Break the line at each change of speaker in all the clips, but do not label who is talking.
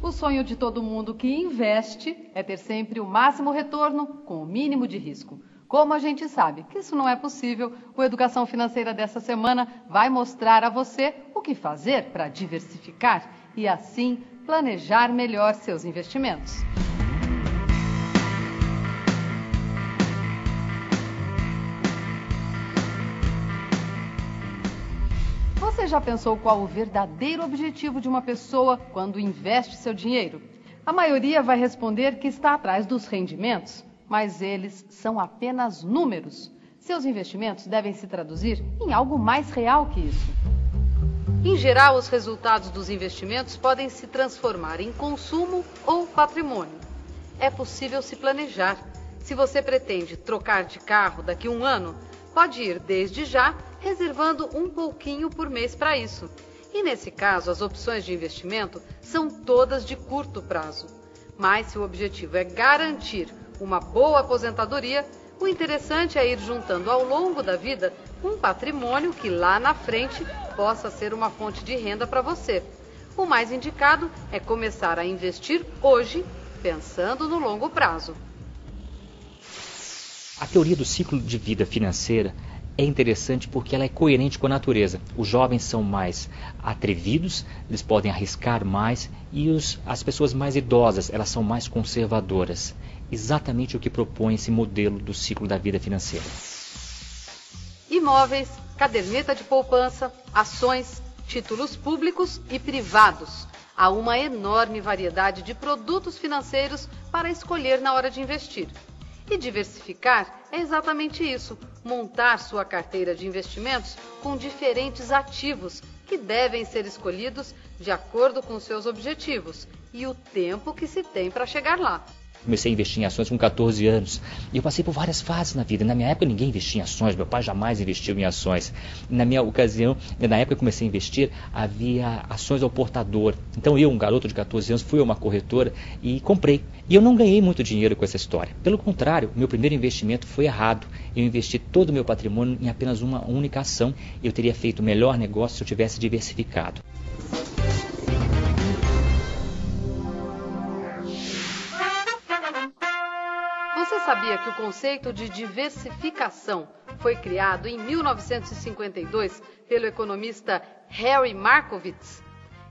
O sonho de todo mundo que investe é ter sempre o máximo retorno com o mínimo de risco. Como a gente sabe que isso não é possível, o Educação Financeira dessa semana vai mostrar a você o que fazer para diversificar e assim planejar melhor seus investimentos. Você já pensou qual o verdadeiro objetivo de uma pessoa quando investe seu dinheiro? A maioria vai responder que está atrás dos rendimentos, mas eles são apenas números. Seus investimentos devem se traduzir em algo mais real que isso. Em geral, os resultados dos investimentos podem se transformar em consumo ou patrimônio. É possível se planejar. Se você pretende trocar de carro daqui a um ano, pode ir desde já reservando um pouquinho por mês para isso. E nesse caso, as opções de investimento são todas de curto prazo. Mas se o objetivo é garantir uma boa aposentadoria, o interessante é ir juntando ao longo da vida um patrimônio que lá na frente possa ser uma fonte de renda para você. O mais indicado é começar a investir hoje, pensando no longo prazo.
A teoria do ciclo de vida financeira é interessante porque ela é coerente com a natureza. Os jovens são mais atrevidos, eles podem arriscar mais e as pessoas mais idosas, elas são mais conservadoras. Exatamente o que propõe esse modelo do ciclo da vida financeira.
Imóveis, caderneta de poupança, ações, títulos públicos e privados. Há uma enorme variedade de produtos financeiros para escolher na hora de investir. E diversificar é exatamente isso, montar sua carteira de investimentos com diferentes ativos que devem ser escolhidos de acordo com seus objetivos e o tempo que se tem para chegar lá.
Comecei a investir em ações com 14 anos e eu passei por várias fases na vida. Na minha época ninguém investia em ações, meu pai jamais investiu em ações. Na minha ocasião, na época que comecei a investir, havia ações ao portador. Então eu, um garoto de 14 anos, fui a uma corretora e comprei. E eu não ganhei muito dinheiro com essa história. Pelo contrário, meu primeiro investimento foi errado. Eu investi todo o meu patrimônio em apenas uma única ação. Eu teria feito o melhor negócio se eu tivesse diversificado.
Você sabia que o conceito de diversificação foi criado em 1952 pelo economista Harry Markowitz?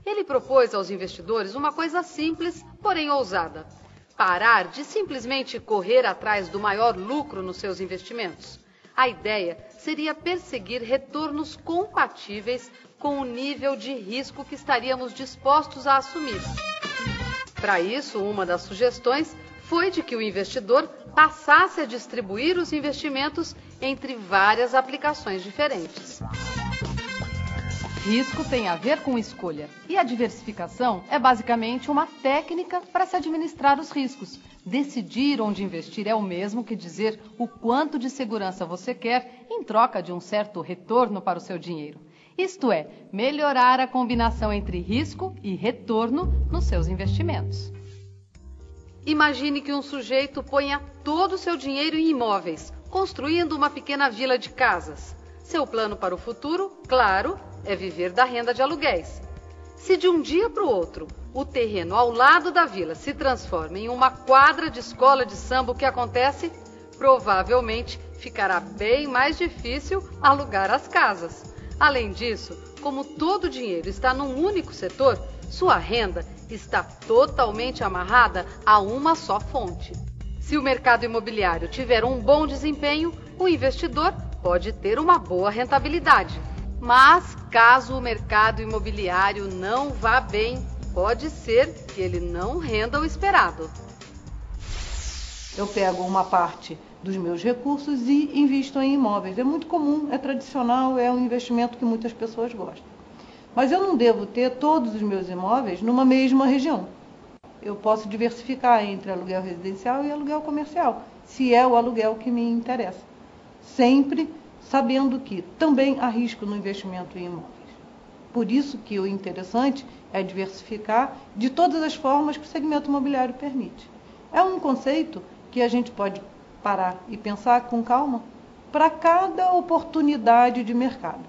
Ele propôs aos investidores uma coisa simples, porém ousada: parar de simplesmente correr atrás do maior lucro nos seus investimentos. A ideia seria perseguir retornos compatíveis com o nível de risco que estaríamos dispostos a assumir. Para isso, uma das sugestões foi de que o investidor passasse a distribuir os investimentos entre várias aplicações diferentes. Risco tem a ver com escolha, e a diversificação é basicamente uma técnica para se administrar os riscos. Decidir onde investir é o mesmo que dizer o quanto de segurança você quer em troca de um certo retorno para o seu dinheiro. Isto é, melhorar a combinação entre risco e retorno nos seus investimentos. Imagine que um sujeito ponha todo o seu dinheiro em imóveis, construindo uma pequena vila de casas. Seu plano para o futuro, claro, é viver da renda de aluguéis. Se de um dia para o outro, o terreno ao lado da vila se transforma em uma quadra de escola de samba, o que acontece? Provavelmente ficará bem mais difícil alugar as casas. Além disso, como todo o dinheiro está num único setor, sua renda está totalmente amarrada a uma só fonte. Se o mercado imobiliário tiver um bom desempenho, o investidor pode ter uma boa rentabilidade. Mas, caso o mercado imobiliário não vá bem, pode ser que ele não renda o esperado.
Eu pego uma parte dos meus recursos e invisto em imóveis. É muito comum, é tradicional, é um investimento que muitas pessoas gostam. Mas eu não devo ter todos os meus imóveis numa mesma região. Eu posso diversificar entre aluguel residencial e aluguel comercial, se é o aluguel que me interessa. Sempre sabendo que também há risco no investimento em imóveis. Por isso que o interessante é diversificar de todas as formas que o segmento imobiliário permite. É um conceito que a gente pode parar e pensar com calma para cada oportunidade de mercado.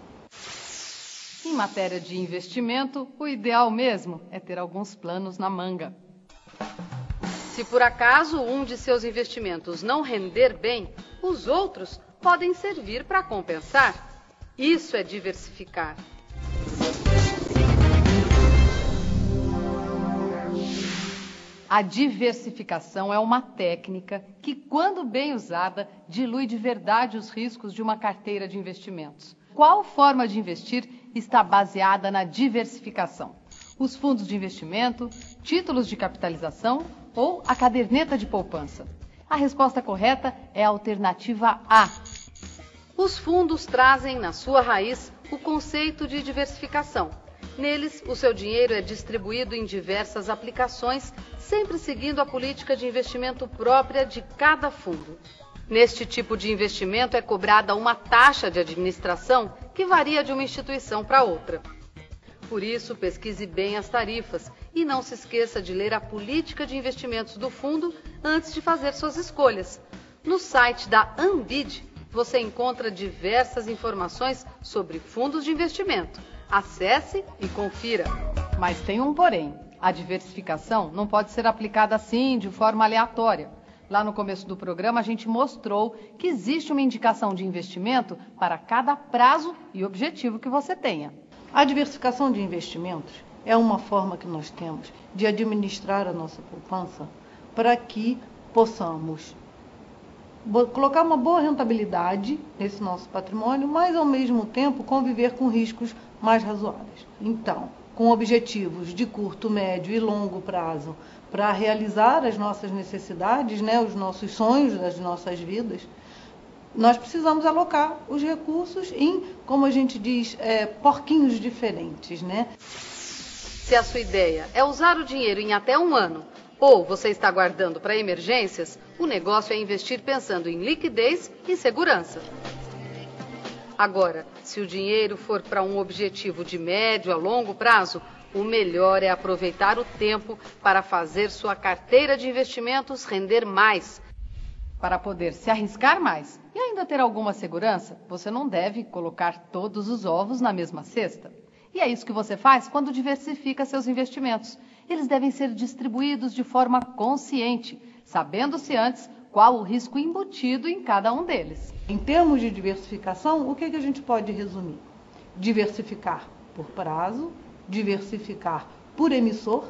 Em matéria de investimento, o ideal mesmo é ter alguns planos na manga. Se por acaso um de seus investimentos não render bem, os outros podem servir para compensar. Isso é diversificar. A diversificação é uma técnica que, quando bem usada, dilui de verdade os riscos de uma carteira de investimentos. Qual forma de investir está baseada na diversificação? Os fundos de investimento, títulos de capitalização ou a caderneta de poupança? A resposta correta é a alternativa A. Os fundos trazem na sua raiz o conceito de diversificação. Neles, o seu dinheiro é distribuído em diversas aplicações, sempre seguindo a política de investimento própria de cada fundo. Neste tipo de investimento é cobrada uma taxa de administração que varia de uma instituição para outra. Por isso, pesquise bem as tarifas e não se esqueça de ler a política de investimentos do fundo antes de fazer suas escolhas. No site da Anbid, você encontra diversas informações sobre fundos de investimento. Acesse e confira. Mas tem um porém. A diversificação não pode ser aplicada assim, de forma aleatória. Lá no começo do programa, a gente mostrou que existe uma indicação de investimento para cada prazo e objetivo que você tenha.
A diversificação de investimentos é uma forma que nós temos de administrar a nossa poupança para que possamos colocar uma boa rentabilidade nesse nosso patrimônio, mas ao mesmo tempo conviver com riscos mais razoáveis. Então, com objetivos de curto, médio e longo prazo para realizar as nossas necessidades, os nossos sonhos das nossas vidas, nós precisamos alocar os recursos em, como a gente diz, porquinhos diferentes,
Se a sua ideia é usar o dinheiro em até um ano, ou você está guardando para emergências, o negócio é investir pensando em liquidez e segurança. Agora, se o dinheiro for para um objetivo de médio a longo prazo, o melhor é aproveitar o tempo para fazer sua carteira de investimentos render mais. Para poder se arriscar mais e ainda ter alguma segurança, você não deve colocar todos os ovos na mesma cesta. E é isso que você faz quando diversifica seus investimentos. Eles devem ser distribuídos de forma consciente, sabendo-se antes qual o risco embutido em cada um deles.
Em termos de diversificação, o que a gente pode resumir? Diversificar por prazo, diversificar por emissor,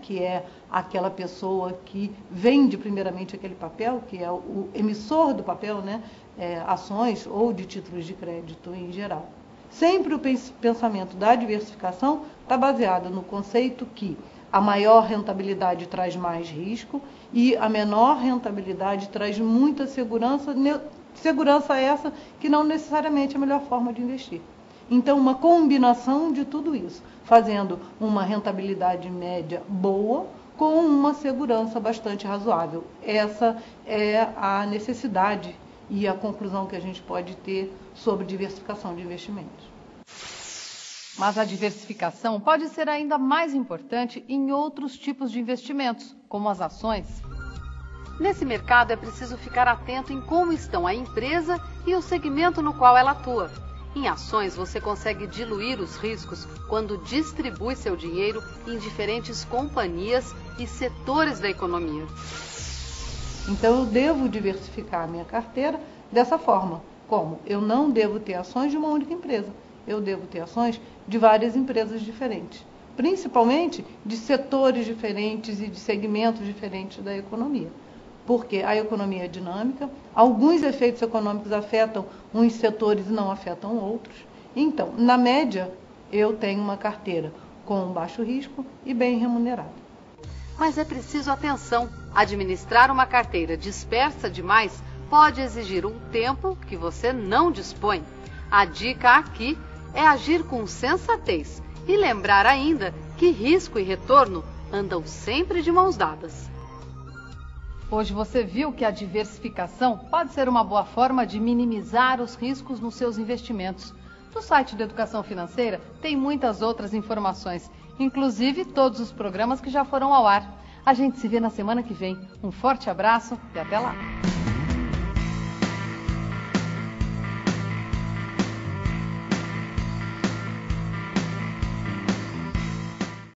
que é aquela pessoa que vende primeiramente aquele papel, que é o emissor do papel, ações ou de títulos de crédito em geral. Sempre o pensamento da diversificação está baseado no conceito que a maior rentabilidade traz mais risco e a menor rentabilidade traz muita segurança, segurança essa que não necessariamente é a melhor forma de investir. Então, uma combinação de tudo isso, fazendo uma rentabilidade média boa com uma segurança bastante razoável. Essa é a necessidade e a conclusão que a gente pode ter sobre diversificação de investimentos.
Mas a diversificação pode ser ainda mais importante em outros tipos de investimentos, como as ações. Nesse mercado é preciso ficar atento em como estão a empresa e o segmento no qual ela atua. Em ações, você consegue diluir os riscos quando distribui seu dinheiro em diferentes companhias e setores da economia.
Então, eu devo diversificar a minha carteira dessa forma. Como? Eu não devo ter ações de uma única empresa. Eu devo ter ações de várias empresas diferentes, principalmente de setores diferentes e de segmentos diferentes da economia. Porque a economia é dinâmica, alguns efeitos econômicos afetam uns setores e não afetam outros. Então, na média, eu tenho uma carteira com baixo risco e bem remunerada.
Mas é preciso atenção. Administrar uma carteira dispersa demais pode exigir um tempo que você não dispõe. A dica aqui é agir com sensatez e lembrar ainda que risco e retorno andam sempre de mãos dadas. Hoje você viu que a diversificação pode ser uma boa forma de minimizar os riscos nos seus investimentos. No site da Educação Financeira tem muitas outras informações, inclusive todos os programas que já foram ao ar. A gente se vê na semana que vem. Um forte abraço e até lá!